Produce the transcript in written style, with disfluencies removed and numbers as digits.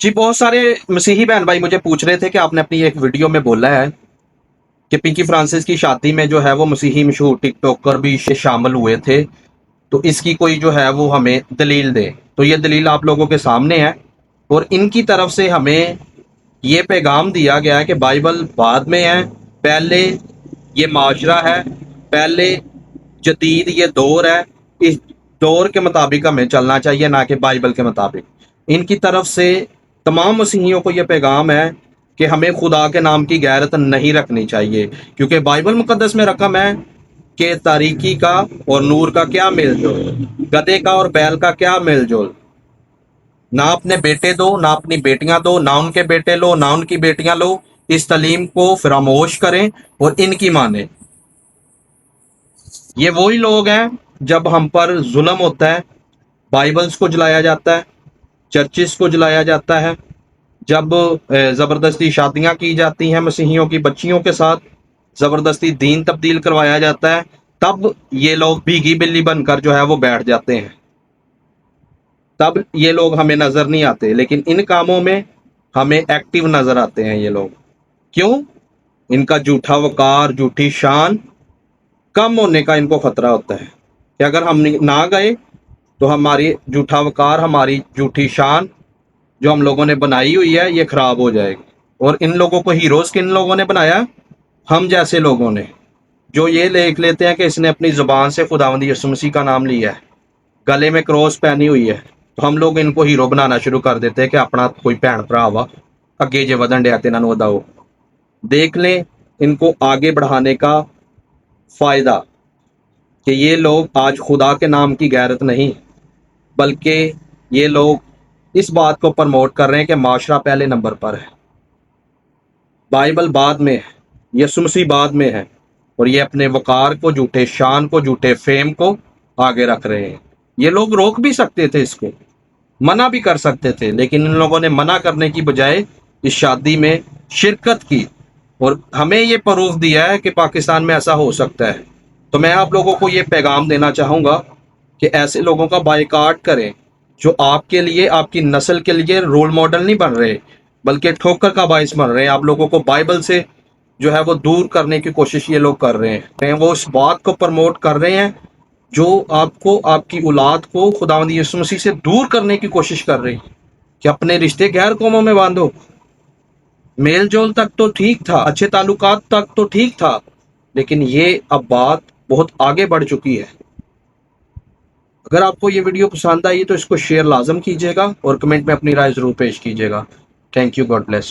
जी, बहुत सारे मसीही बहन भाई मुझे पूछ रहे थे कि आपने अपनी एक वीडियो में बोला है कि पिंकी फ्रांसिस की शादी में जो है वो मसीही मशहूर टिकटॉकर भी शामिल हुए थे। तो इसकी कोई जो है वो हमें दलील दे। तो ये दलील आप लोगों के सामने है और इनकी तरफ से हमें ये पैगाम दिया गया है कि बाइबल बाद में है, पहले ये माशरा है, पहले जदीद ये दौर है। इस दौर के मुताबिक हमें चलना चाहिए, ना कि बाइबल के मुताबिक। इनकी तरफ से तमाम मसीहियों को यह पैगाम है कि हमें खुदा के नाम की गैरत नहीं रखनी चाहिए, क्योंकि बाइबल मुकद्दस में रकम है कि तारीकी का और नूर का क्या मेल जोल, गधे का और बैल का क्या मेल जोल। ना अपने बेटे दो, ना अपनी बेटियां दो, ना उनके बेटे लो, ना उनकी बेटियां लो। इस तलीम को फरामोश करें और इनकी माने। ये वही लोग हैं, जब हम पर जुल्म होता है, बाइबल्स को जलाया जाता है, चर्चिस को जलाया जाता है, जब ज़बरदस्ती शादियां की जाती हैं मसीहियों की बच्चियों के साथ, ज़बरदस्ती दीन तब्दील करवाया जाता है, तब ये लोग भीगी बिल्ली बनकर जो है वो बैठ जाते हैं। तब ये लोग हमें नज़र नहीं आते, लेकिन इन कामों में हमें एक्टिव नज़र आते हैं ये लोग। क्यों? इनका झूठा वकार, झूठी शान कम होने का इनको खतरा होता है कि अगर हम ना गए तो हमारी झूठा वकार, हमारी झूठी शान जो हम लोगों ने बनाई हुई है, ये खराब हो जाएगी। और इन लोगों को हीरोज किन लोगों ने बनाया? हम जैसे लोगों ने, जो ये लिख लेते हैं कि इसने अपनी जुबान से खुदावंद यीशु मसीह का नाम लिया है, गले में क्रॉस पहनी हुई है, तो हम लोग इनको हीरो बनाना शुरू कर देते हैं कि अपना कोई भैन भरा वा अगे जे वधन दिया ते इन्हां नूं वधाओ। देख लें इनको आगे बढ़ाने का फायदा कि ये लोग आज खुदा के नाम की गैरत नहीं, बल्कि ये लोग इस बात को प्रमोट कर रहे हैं कि माशरा पहले नंबर पर है, बाइबल बाद में है, यीशु मसीह बाद में है। और ये अपने वकार को, झूठे शान को, झूठे फेम को आगे रख रहे हैं। ये लोग रोक भी सकते थे, इसको मना भी कर सकते थे, लेकिन इन लोगों ने मना करने की बजाय इस शादी में शिरकत की और हमें ये प्रूफ दिया है कि पाकिस्तान में ऐसा हो सकता है। तो मैं आप लोगों को ये पैगाम देना चाहूँगा कि ऐसे लोगों का बाइकाट करें जो आपके लिए, आपकी नस्ल के लिए रोल मॉडल नहीं बन रहे, बल्कि ठोकर का बायस बन रहे हैं। आप लोगों को बाइबल से जो है वो दूर करने की कोशिश ये लोग कर रहे हैं। वो इस बात को प्रमोट कर रहे हैं जो आपको, आपकी औलाद को खुदावंद यीशु मसीह से दूर करने की कोशिश कर रही है कि अपने रिश्ते गैर कौमों में बांधो। मेल जोल तक तो ठीक था, अच्छे ताल्लुकात तक तो ठीक था, लेकिन ये अब बात बहुत आगे बढ़ चुकी है। अगर आपको ये वीडियो पसंद आई तो इसको शेयर लाजम कीजिएगा और कमेंट में अपनी राय जरूर पेश कीजिएगा। Thank you, God bless you.